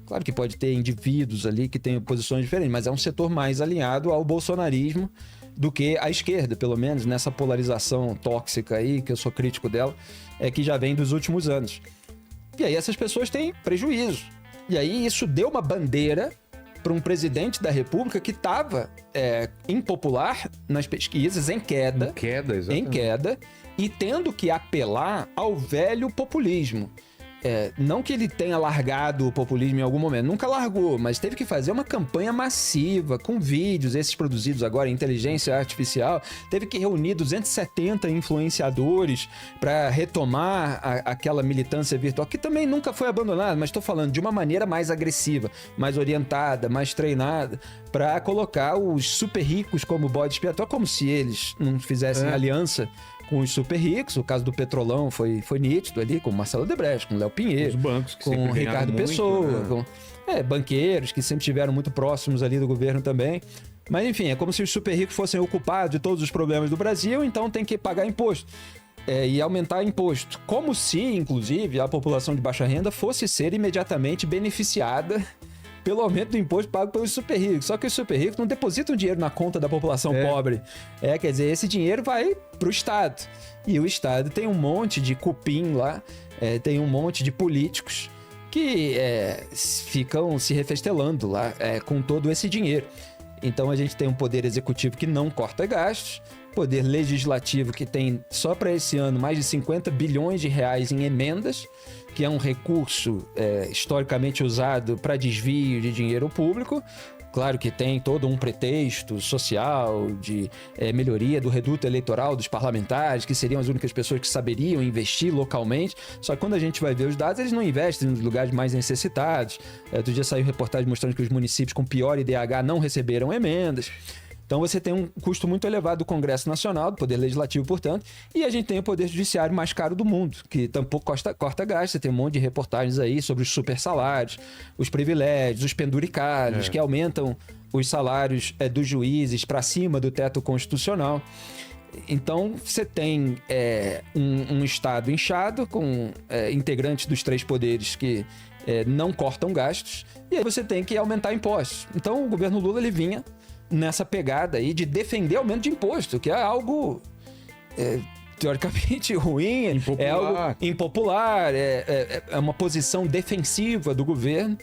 Claro que pode ter indivíduos ali que têm posições diferentes, mas é um setor mais alinhado ao bolsonarismo do que à esquerda, pelo menos, nessa polarização tóxica aí, que eu sou crítico dela, que já vem dos últimos anos. E aí essas pessoas têm prejuízo. E aí isso deu uma bandeira para um presidente da República que estava impopular nas pesquisas, em queda, e tendo que apelar ao velho populismo. Não que ele tenha largado o populismo em algum momento, nunca largou, mas teve que fazer uma campanha massiva, com vídeos, esses produzidos agora em inteligência artificial, teve que reunir 270 influenciadores para retomar aquela militância virtual, que também nunca foi abandonada, mas estou falando de uma maneira mais agressiva, mais orientada, mais treinada, para colocar os super ricos como bode expiatório, como se eles não fizessem aliança com os super ricos. O caso do Petrolão foi nítido ali, com Marcelo Odebrecht, com Léo Pinheiro, os bancos que com Ricardo Pessoa, com banqueiros que sempre estiveram muito próximos ali do governo também. Mas enfim, é como se os super ricos fossem ocupados de todos os problemas do Brasil, então tem que pagar imposto. E aumentar imposto. Como se, inclusive, a população de baixa renda fosse ser imediatamente beneficiada pelo aumento do imposto pago pelos super ricos. Só que os super ricos não depositam dinheiro na conta da população pobre. Quer dizer, esse dinheiro vai para o Estado. E o Estado tem um monte de cupim lá, tem um monte de políticos que ficam se refestelando lá com todo esse dinheiro. Então a gente tem um poder executivo que não corta gastos, poder legislativo que tem só para esse ano mais de 50 bilhões de reais em emendas, que é um recurso historicamente usado para desvio de dinheiro público. Claro que tem todo um pretexto social de melhoria do reduto eleitoral dos parlamentares, que seriam as únicas pessoas que saberiam investir localmente. Só que quando a gente vai ver os dados, eles não investem nos lugares mais necessitados. Outro dia saiu reportagem mostrando que os municípios com pior IDH não receberam emendas. Então você tem um custo muito elevado do Congresso Nacional, do Poder Legislativo, portanto, e a gente tem o Poder Judiciário mais caro do mundo, que tampouco corta gastos. Você tem um monte de reportagens aí sobre os super salários, os privilégios, os penduricalhos, que aumentam os salários dos juízes para cima do teto constitucional. Então você tem um Estado inchado, com integrantes dos três poderes que não cortam gastos, e aí você tem que aumentar impostos. Então o governo Lula ele vinha nessa pegada aí de defender aumento de imposto, que é algo teoricamente ruim, é algo impopular, é uma posição defensiva do governo.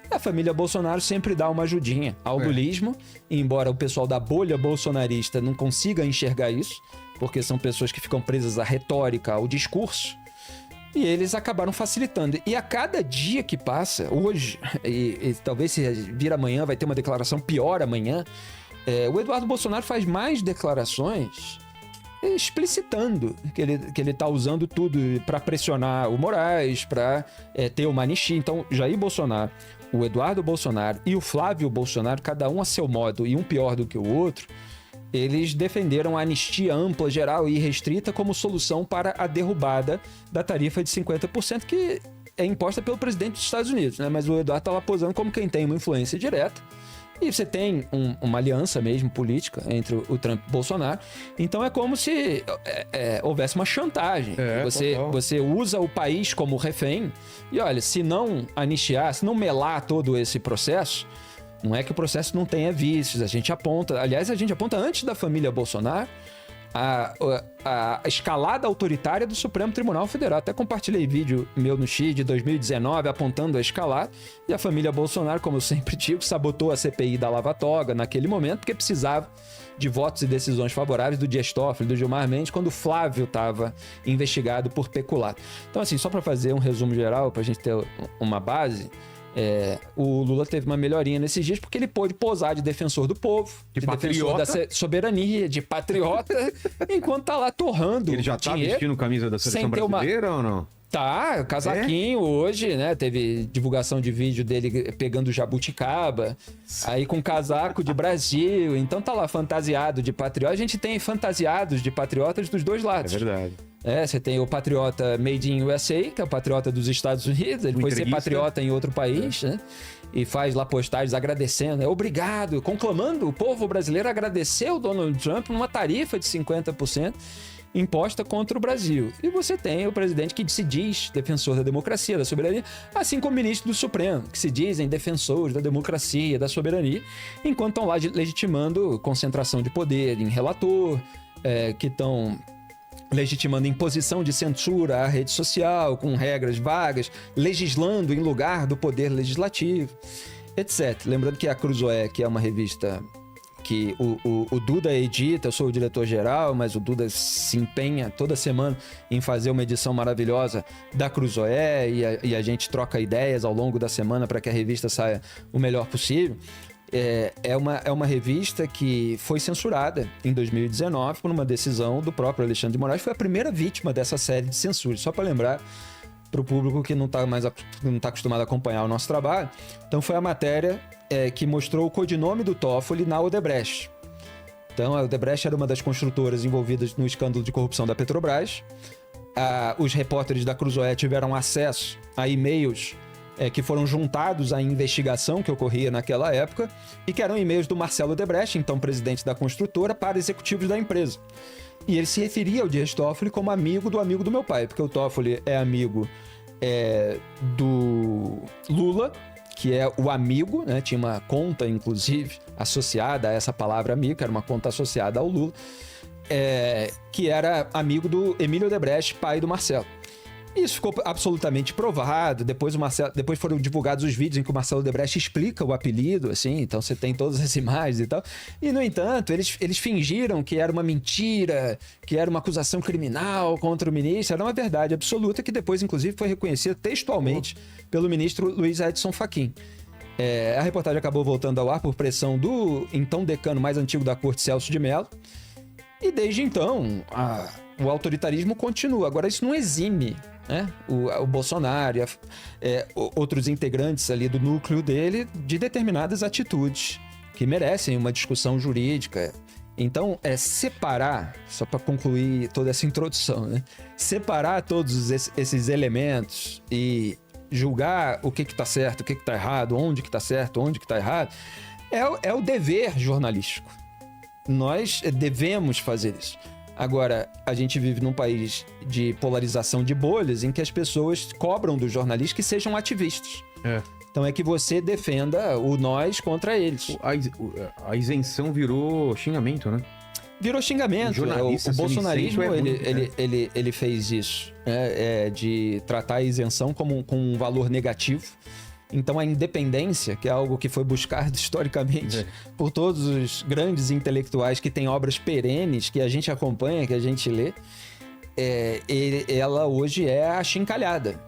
A família Bolsonaro sempre dá uma ajudinha ao lulismo, embora o pessoal da bolha bolsonarista não consiga enxergar isso, porque são pessoas que ficam presas à retórica, ao discurso, e eles acabaram facilitando. E a cada dia que passa, hoje, e talvez se vir amanhã, vai ter uma declaração pior amanhã, o Eduardo Bolsonaro faz mais declarações explicitando que ele está usando tudo para pressionar o Moraes, para ter uma anistia. Então, Jair Bolsonaro, o Eduardo Bolsonaro e o Flávio Bolsonaro, cada um a seu modo e um pior do que o outro, eles defenderam a anistia ampla, geral e restrita como solução para a derrubada da tarifa de 50%, que é imposta pelo presidente dos Estados Unidos, né? Mas o Eduardo está lá posando como quem tem uma influência direta. E você tem uma aliança mesmo política entre o Trump e o Bolsonaro. Então é como se houvesse uma chantagem. Você usa o país como refém. E olha, se não anistiar, se não melar todo esse processo, não é que o processo não tenha vícios. A gente aponta antes da família Bolsonaro a escalada autoritária do Supremo Tribunal Federal. Até compartilhei vídeo meu no X de 2019 apontando a escalada, e a família Bolsonaro, como eu sempre digo, sabotou a CPI da Lava Toga naquele momento, porque precisava de votos e decisões favoráveis do Dias Toffoli, do Gilmar Mendes, quando o Flávio estava investigado por peculato. Então, assim, só para fazer um resumo geral, para a gente ter uma base, o Lula teve uma melhorinha nesses dias porque ele pôde posar de defensor do povo, de defensor da soberania, de patriota, enquanto tá lá torrando ele já tá vestindo camisa da seleção brasileira ou não? Tá, casaquinho hoje, né? Teve divulgação de vídeo dele pegando jabuticaba, aí com casaco de Brasil, então tá lá fantasiado de patriota. A gente tem fantasiados de patriotas dos dois lados. É verdade. Você tem o patriota made in USA, que é o patriota dos Estados Unidos, ele foi ser patriota em outro país, né? E faz lá postagens agradecendo, obrigado, conclamando o povo brasileiro a agradecer o Donald Trump numa tarifa de 50%. imposta contra o Brasil. E você tem o presidente que se diz defensor da democracia, da soberania, assim como o ministro do Supremo, que se dizem defensores da democracia, da soberania, enquanto estão lá legitimando concentração de poder em relator, que estão legitimando imposição de censura à rede social, com regras vagas, legislando em lugar do poder legislativo, etc. Lembrando que a Cruzoé, que é uma revista que o Duda edita, eu sou o diretor-geral, mas o Duda se empenha toda semana em fazer uma edição maravilhosa da Cruzoé e a gente troca ideias ao longo da semana para que a revista saia o melhor possível. É uma revista que foi censurada em 2019 por uma decisão do próprio Alexandre de Moraes. Foi a primeira vítima dessa série de censura, só para lembrar para o público que não está acostumado a acompanhar o nosso trabalho. Então foi a matéria que mostrou o codinome do Toffoli na Odebrecht. Então a Odebrecht era uma das construtoras envolvidas no escândalo de corrupção da Petrobras. Os repórteres da Cruzoé tiveram acesso a e-mails que foram juntados à investigação que ocorria naquela época e que eram e-mails do Marcelo Odebrecht, então presidente da construtora, para executivos da empresa. E ele se referia ao Dias Toffoli como amigo do meu pai, porque o Toffoli é amigo do Lula, que é o amigo, né? Tinha uma conta, inclusive, associada a essa palavra amigo, que era uma conta associada ao Lula, que era amigo do Emílio Odebrecht, pai do Marcelo. Isso ficou absolutamente provado. Depois foram divulgados os vídeos em que o Marcelo Odebrecht explica o apelido, assim, então você tem todas as imagens e tal. E, no entanto, eles fingiram que era uma mentira, que era uma acusação criminal contra o ministro. Era uma verdade absoluta que depois, inclusive, foi reconhecida textualmente pelo ministro Luiz Edson Fachin. A reportagem acabou voltando ao ar por pressão do então decano mais antigo da corte, Celso de Mello. E desde então, o autoritarismo continua. Agora, isso não exime, né, o Bolsonaro e outros integrantes ali do núcleo dele de determinadas atitudes que merecem uma discussão jurídica. Então, separar, só para concluir toda essa introdução, né, separar todos esses elementos e julgar o que está certo, o que está errado, onde que está certo, onde que está errado, é o dever jornalístico. Nós devemos fazer isso. Agora, a gente vive num país de polarização de bolhas em que as pessoas cobram dos jornalistas que sejam ativistas. Então é que você defenda o nós contra eles. A isenção virou xingamento, né? Virou xingamento. O bolsonarismo, ele fez isso, né? De tratar a isenção com um valor negativo. Então a independência, que é algo que foi buscado historicamente por todos os grandes intelectuais que têm obras perenes, que a gente acompanha, que a gente lê, ela hoje é achincalhada.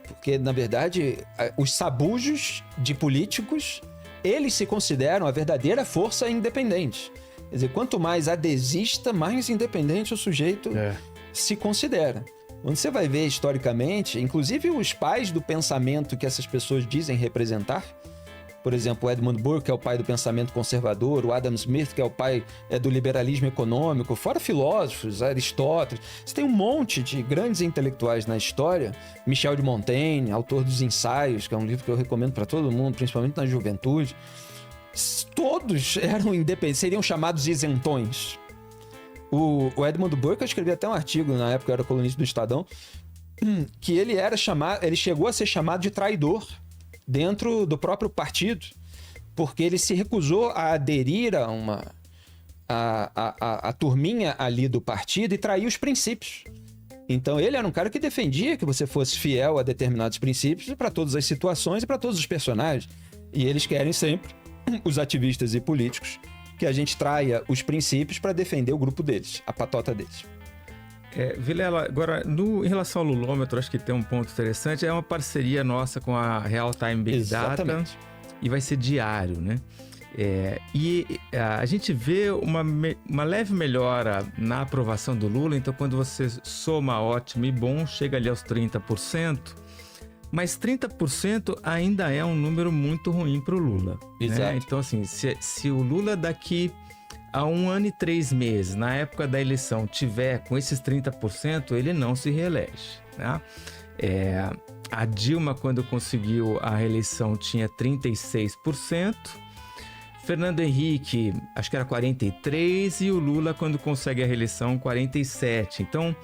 Porque, na verdade, os sabujos de políticos, eles se consideram a verdadeira força independente. Quer dizer, quanto mais adesista, mais independente o sujeito se considera. Quando você vai ver historicamente, inclusive os pais do pensamento que essas pessoas dizem representar, por exemplo, o Edmund Burke, que é o pai do pensamento conservador, o Adam Smith, que é o pai do liberalismo econômico, fora filósofos, Aristóteles. Você tem um monte de grandes intelectuais na história, Michel de Montaigne, autor dos Ensaios, que é um livro que eu recomendo para todo mundo, principalmente na juventude. Todos eram independentes, seriam chamados isentões. O Edmund Burke, eu escrevi até um artigo, na época eu era colunista do Estadão, que ele chegou a ser chamado de traidor dentro do próprio partido, porque ele se recusou a aderir a turminha ali do partido e trair os princípios. Então ele era um cara que defendia que você fosse fiel a determinados princípios para todas as situações e para todos os personagens. E eles querem sempre, os ativistas e políticos, que a gente traia os princípios para defender o grupo deles, a patota deles. Vilela, agora, em relação ao Lulômetro, acho que tem um ponto interessante, é uma parceria nossa com a Real Time Big Data. Exatamente. E vai ser diário, né? A gente vê uma leve melhora na aprovação do Lula, então quando você soma ótimo e bom, chega ali aos 30%, mas 30% ainda é um número muito ruim para o Lula. Exato. Né? Então, assim, se o Lula daqui a 1 ano e 3 meses, na época da eleição, tiver com esses 30%, ele não se reelege. Né? A Dilma, quando conseguiu a reeleição, tinha 36%. Fernando Henrique, acho que era 43%, e o Lula, quando consegue a reeleição, 47%. Então,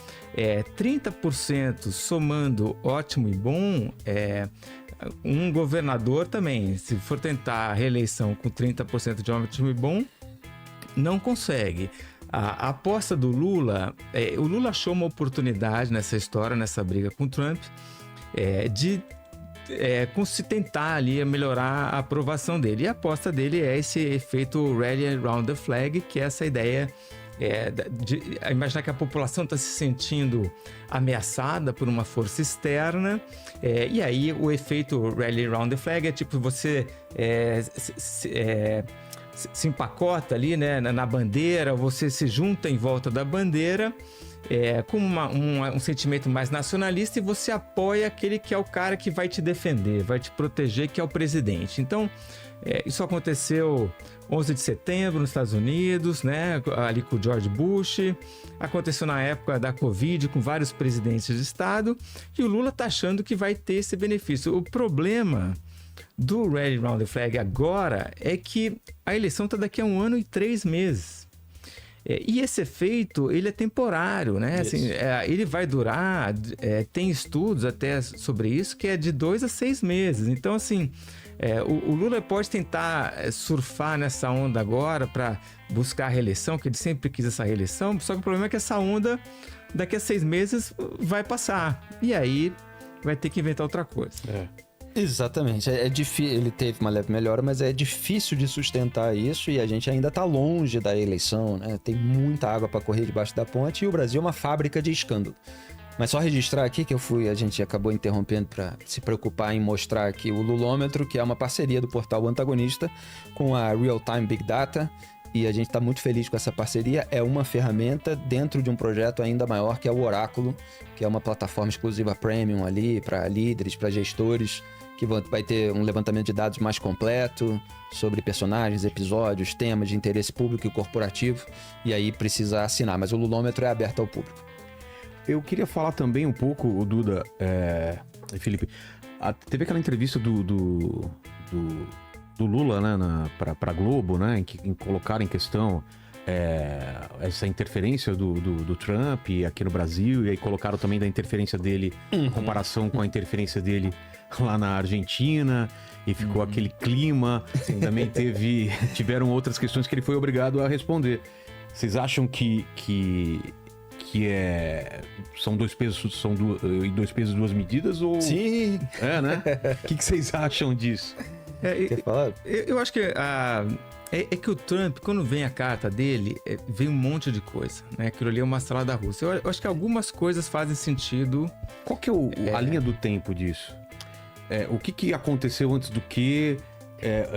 30% somando ótimo e bom, um governador também, se for tentar a reeleição com 30% de ótimo e bom, não consegue. A aposta do Lula, o Lula achou uma oportunidade nessa história, nessa briga com o Trump, de se tentar ali melhorar a aprovação dele. E a aposta dele é esse efeito rally around the flag, que é essa ideia de imaginar que a população está se sentindo ameaçada por uma força externa, e aí o efeito rally around the flag é tipo você se empacota ali, né, na bandeira, você se junta em volta da bandeira, com um sentimento mais nacionalista, e você apoia aquele que é o cara que vai te defender, vai te proteger, que é o presidente. Então, isso aconteceu 11 de setembro nos Estados Unidos, né, ali com o George Bush, aconteceu na época da Covid com vários presidentes de estado, e o Lula está achando que vai ter esse benefício. O problema do Rally Around the Flag agora é que a eleição está daqui a 1 ano e 3 meses. E esse efeito, ele é temporário, né? Assim, ele vai durar, tem estudos até sobre isso, que é de 2 a 6 meses. Então, assim, o Lula pode tentar surfar nessa onda agora para buscar a reeleição, que ele sempre quis essa reeleição, só que o problema é que essa onda, daqui a 6 meses, vai passar. E aí, vai ter que inventar outra coisa. Exatamente, é difícil, ele teve uma leve melhora, mas é difícil de sustentar isso, e a gente ainda está longe da eleição, né? Tem muita água para correr debaixo da ponte, e o Brasil é uma fábrica de escândalo. Mas só registrar aqui que a gente acabou interrompendo para se preocupar em mostrar aqui o Lulômetro, que é uma parceria do portal Antagonista com a Real Time Big Data, e a gente está muito feliz com essa parceria. É uma ferramenta dentro de um projeto ainda maior, que é o Oráculo, que é uma plataforma exclusiva premium ali para líderes, para gestores, que vai ter um levantamento de dados mais completo sobre personagens, episódios, temas de interesse público e corporativo, e aí precisa assinar, mas o Lulômetro é aberto ao público. Eu queria falar também um pouco, Duda e Felipe, teve aquela entrevista do Lula, né, para Globo, né, em colocar em questão essa interferência do Trump aqui no Brasil, e aí colocaram também da interferência dele, em comparação com a interferência dele lá na Argentina, e ficou aquele clima. Também tiveram outras questões que ele foi obrigado a responder. Vocês acham que são dois pesos, dois pesos, duas medidas? Ou... Sim! Né? O que vocês acham disso? Quer falar? Eu acho que que o Trump, quando vem a carta dele, vem um monte de coisa, né? Aquilo ali é uma salada russa. Eu acho que algumas coisas fazem sentido. Qual que é a linha do tempo disso? O que aconteceu antes do que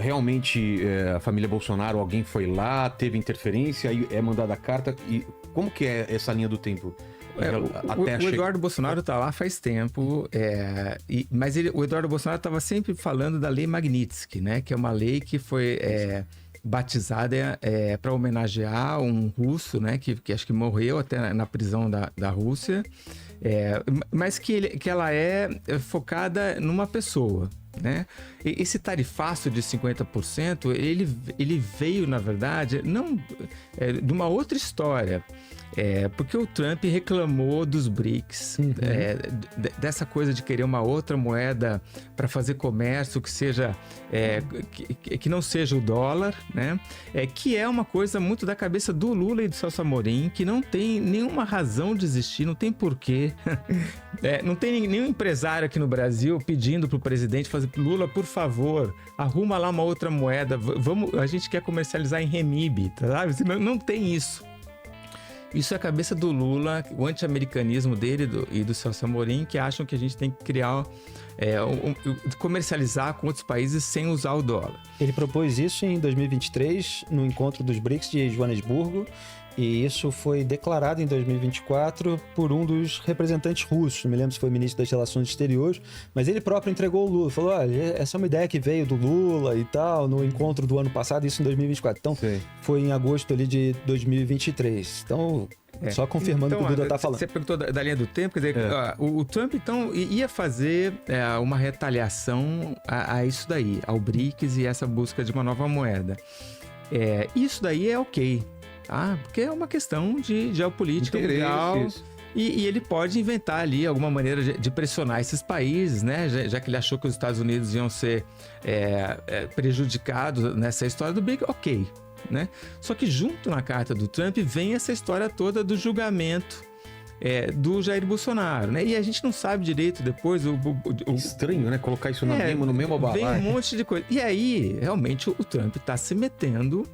realmente a família Bolsonaro, alguém foi lá, teve interferência, aí é mandada a carta, e como que é essa linha do tempo? O Eduardo Bolsonaro está lá faz tempo, mas o Eduardo Bolsonaro estava sempre falando da Lei Magnitsky, né? Que é uma lei que foi batizada para homenagear um russo, né? Que acho que morreu até na prisão da Rússia, mas que ela é focada numa pessoa, né? Esse tarifaço de 50%, ele veio, na verdade, não de uma outra história. Porque o Trump reclamou dos BRICS, dessa coisa de querer uma outra moeda para fazer comércio que seja que não seja o dólar, né? Que é uma coisa muito da cabeça do Lula e do Celso Amorim, que não tem nenhuma razão de existir, não tem porquê. Não tem nenhum empresário aqui no Brasil pedindo para o presidente fazer: Lula, por favor, arruma lá uma outra moeda, a gente quer comercializar em renminbi, sabe? Não tem isso. Isso é a cabeça do Lula, o anti-americanismo dele e do Celso Amorim, que acham que a gente tem que criar, comercializar com outros países sem usar o dólar. Ele propôs isso em 2023, no encontro dos BRICS de Joanesburgo, e isso foi declarado em 2024 por um dos representantes russos, não me lembro se foi o ministro das Relações Exteriores, mas ele próprio entregou o Lula, falou: olha, essa é uma ideia que veio do Lula e tal, no encontro do ano passado, isso em 2024. Então, foi em agosto ali de 2023. Então, Só confirmando o que o Duda está falando. Você perguntou da linha do tempo, quer dizer, o Trump, então, ia fazer uma retaliação a isso daí, ao BRICS e essa busca de uma nova moeda. Isso daí é ok, tá? Porque é uma questão de geopolítica mundial. E ele pode inventar ali alguma maneira de pressionar esses países, né? Já que ele achou que os Estados Unidos iam ser prejudicados nessa história do BRICS, ok. Né? Só que junto na carta do Trump vem essa história toda do julgamento do Jair Bolsonaro, né? E a gente não sabe direito depois Estranho, né? Colocar isso no mesmo balaio. Vem um monte de coisa. E aí, realmente, o Trump está se metendo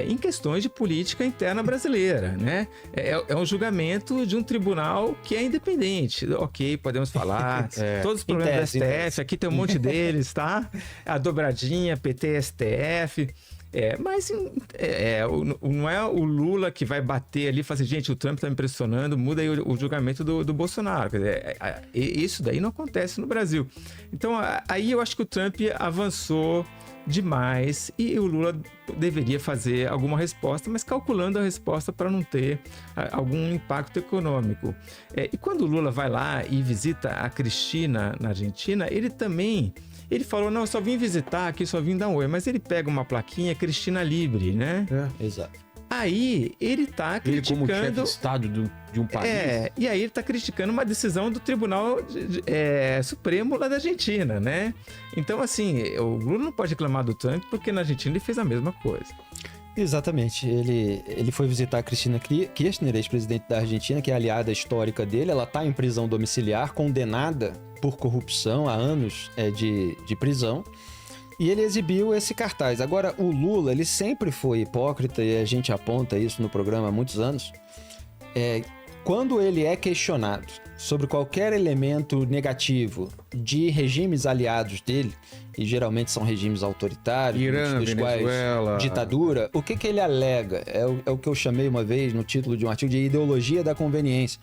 em questões de política interna brasileira, né? É um julgamento de um tribunal que é independente. Ok, podemos falar. Todos os problemas do STF, aqui tem um monte deles, tá? A dobradinha, PT, STF... mas não é o Lula que vai bater ali e falar assim, gente, o Trump está me pressionando, muda aí o julgamento do Bolsonaro. Quer dizer, isso daí não acontece no Brasil. Então, aí eu acho que o Trump avançou demais e o Lula deveria fazer alguma resposta, mas calculando a resposta para não ter algum impacto econômico. E quando o Lula vai lá e visita a Cristina na Argentina, ele falou, não, eu só vim visitar aqui, só vim dar um oi. Mas ele pega uma plaquinha Cristina Libre, né? Exato. Aí ele tá criticando... Ele como chefe de Estado de um país. E aí ele tá criticando uma decisão do Tribunal Supremo lá da Argentina, né? Então, assim, o Lula não pode reclamar do Trump porque na Argentina ele fez a mesma coisa. Exatamente. Ele foi visitar a Cristina Kirchner, ex-presidente da Argentina, que é aliada histórica dele. Ela está em prisão domiciliar, condenada por corrupção a anos de prisão. E ele exibiu esse cartaz. Agora, o Lula, ele sempre foi hipócrita, e a gente aponta isso no programa há muitos anos. Quando ele é questionado sobre qualquer elemento negativo de regimes aliados dele, e geralmente são regimes autoritários, Irã, dos Venezuela, quais ditadura, o que ele alega? É o que eu chamei uma vez no título de um artigo de ideologia da conveniência.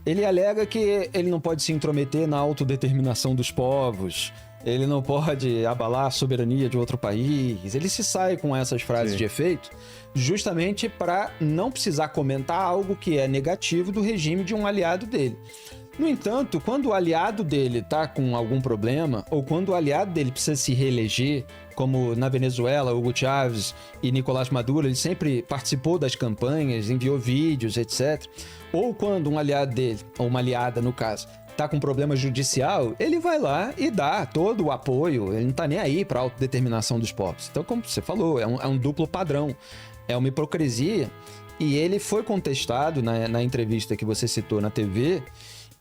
Ele alega que ele não pode se intrometer na autodeterminação dos povos, ele não pode abalar a soberania de outro país, ele se sai com essas frases de efeito justamente para não precisar comentar algo que é negativo do regime de um aliado dele. No entanto, quando o aliado dele está com algum problema, ou quando o aliado dele precisa se reeleger, como na Venezuela, Hugo Chávez e Nicolás Maduro, ele sempre participou das campanhas, enviou vídeos, etc. Ou quando um aliado dele, ou uma aliada no caso, está com problema judicial, ele vai lá e dá todo o apoio, ele não está nem aí para a autodeterminação dos povos. Então, como você falou, é um duplo padrão, é uma hipocrisia, e ele foi contestado na entrevista que você citou na TV,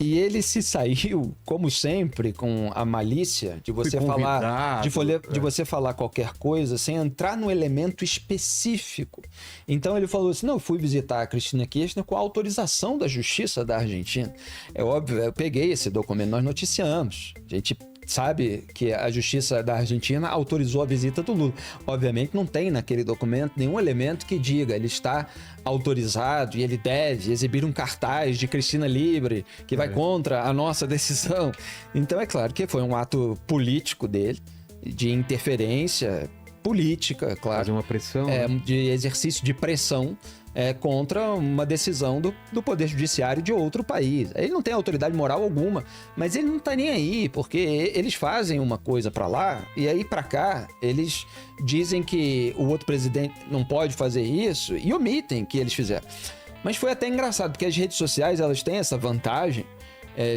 e ele se saiu, como sempre, com a malícia de você falar, de você falar qualquer coisa sem entrar no elemento específico. Então ele falou assim, não, eu fui visitar a Cristina Kirchner com a autorização da Justiça da Argentina. É óbvio, eu peguei esse documento, nós noticiamos. A gente sabe que a Justiça da Argentina autorizou a visita do Lula. Obviamente não tem naquele documento nenhum elemento que diga ele está autorizado e ele deve exibir um cartaz de Cristina Libre que vai contra a nossa decisão. Então é claro que foi um ato político dele, de interferência política, claro. Fazer uma pressão. De exercício de pressão contra uma decisão do Poder Judiciário de outro país. Ele não tem autoridade moral alguma, mas ele não está nem aí, porque eles fazem uma coisa para lá e aí para cá eles dizem que o outro presidente não pode fazer isso e omitem que eles fizeram. Mas foi até engraçado, porque as redes sociais elas têm essa vantagem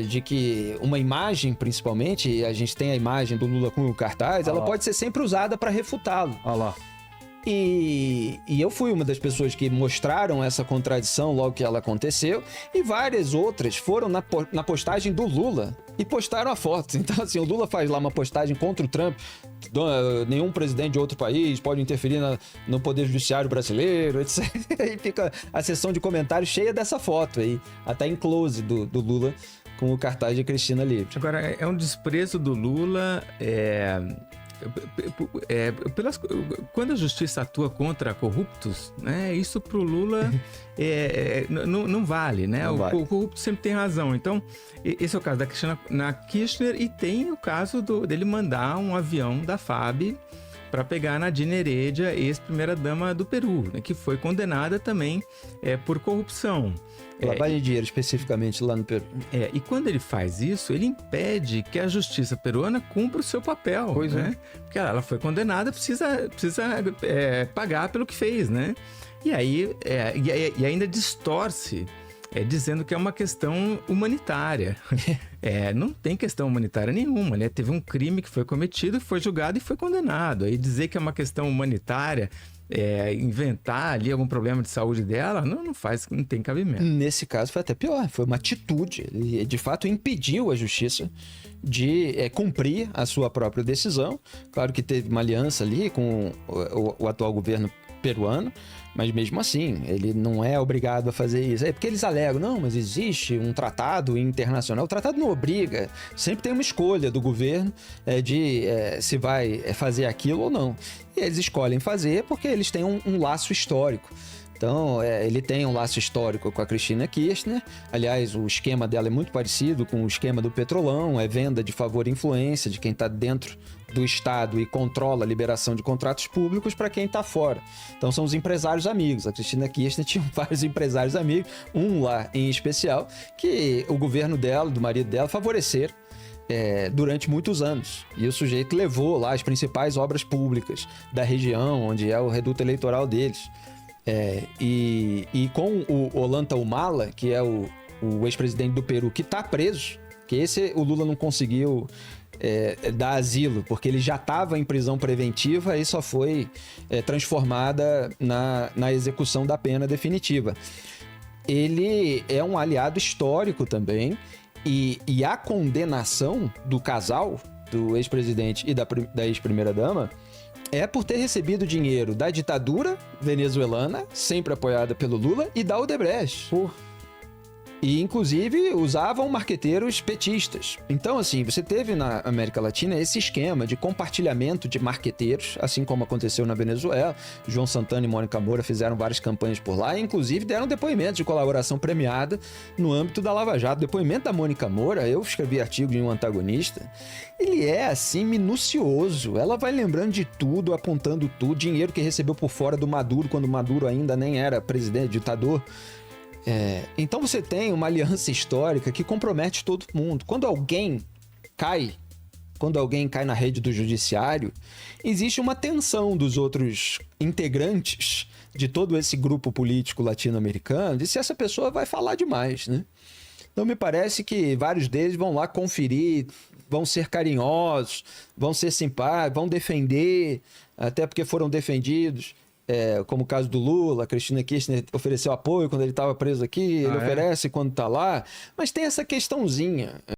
de que uma imagem, principalmente, e a gente tem a imagem do Lula com o cartaz, ela pode ser sempre usada para refutá-lo. Olha lá. E eu fui uma das pessoas que mostraram essa contradição logo que ela aconteceu, e várias outras foram na postagem do Lula e postaram a foto. Então, assim, o Lula faz lá uma postagem contra o Trump, nenhum presidente de outro país pode interferir no Poder Judiciário brasileiro, etc. E fica a seção de comentários cheia dessa foto aí, até em close do Lula com o cartaz de Cristina Libre. Agora, é um desprezo do Lula... quando a justiça atua contra corruptos, né, isso para o Lula não vale, né? O corrupto sempre tem razão. Então, esse é o caso da Cristina Kirchner, e tem o caso dele mandar um avião da FAB para pegar a Nadine Heredia, ex-primeira-dama do Peru, né, que foi condenada também por corrupção. Lavagem de dinheiro, especificamente, lá no Peru. E quando ele faz isso, ele impede que a justiça peruana cumpra o seu papel. Pois né? Porque ela foi condenada, precisa pagar pelo que fez, né? E aí, e ainda distorce, dizendo que é uma questão humanitária. Não tem questão humanitária nenhuma, né? Teve um crime que foi cometido, foi julgado e foi condenado. Aí dizer que é uma questão humanitária, inventar ali algum problema de saúde dela, não tem cabimento. Nesse caso foi até pior, foi uma atitude. Ele, de fato, impediu a justiça de cumprir a sua própria decisão. Claro que teve uma aliança ali com o atual governo peruano, mas mesmo assim, ele não é obrigado a fazer isso. Porque eles alegam, não, mas existe um tratado internacional. O tratado não obriga. Sempre tem uma escolha do governo de se vai fazer aquilo ou não. E eles escolhem fazer porque eles têm um laço histórico. Então, ele tem um laço histórico com a Cristina Kirchner. Aliás, o esquema dela é muito parecido com o esquema do Petrolão. É venda de favor e influência de quem está dentro do Estado e controla a liberação de contratos públicos para quem está fora. Então, são os empresários amigos. A Cristina Kirchner tinha vários empresários amigos, um lá em especial, que o governo dela, do marido dela, favoreceram durante muitos anos. E o sujeito levou lá as principais obras públicas da região, onde é o reduto eleitoral deles. E com o Ollanta Humala, que é o ex-presidente do Peru, que está preso, que esse o Lula não conseguiu dar asilo, porque ele já estava em prisão preventiva e só foi transformada na execução da pena definitiva. Ele é um aliado histórico também, e a condenação do casal, do ex-presidente e da ex-primeira-dama, é por ter recebido dinheiro da ditadura venezuelana, sempre apoiada pelo Lula, e da Odebrecht. E, inclusive, usavam marqueteiros petistas. Então, assim, você teve na América Latina esse esquema de compartilhamento de marqueteiros, assim como aconteceu na Venezuela. João Santana e Mônica Moura fizeram várias campanhas por lá e, inclusive, deram depoimentos de colaboração premiada no âmbito da Lava Jato. O depoimento da Mônica Moura, eu escrevi artigo em Um Antagonista, ele é, assim, minucioso. Ela vai lembrando de tudo, apontando tudo, dinheiro que recebeu por fora do Maduro, quando o Maduro ainda nem era presidente, ditador. Então você tem uma aliança histórica que compromete todo mundo. Quando alguém cai na rede do judiciário, existe uma tensão dos outros integrantes de todo esse grupo político latino-americano de se essa pessoa vai falar demais, né? Então me parece que vários deles vão lá conferir, vão ser carinhosos, vão ser simpáticos, vão defender, até porque foram defendidos. Como o caso do Lula, a Cristina Kirchner ofereceu apoio quando ele estava preso aqui, ele oferece quando está lá, mas tem essa questãozinha.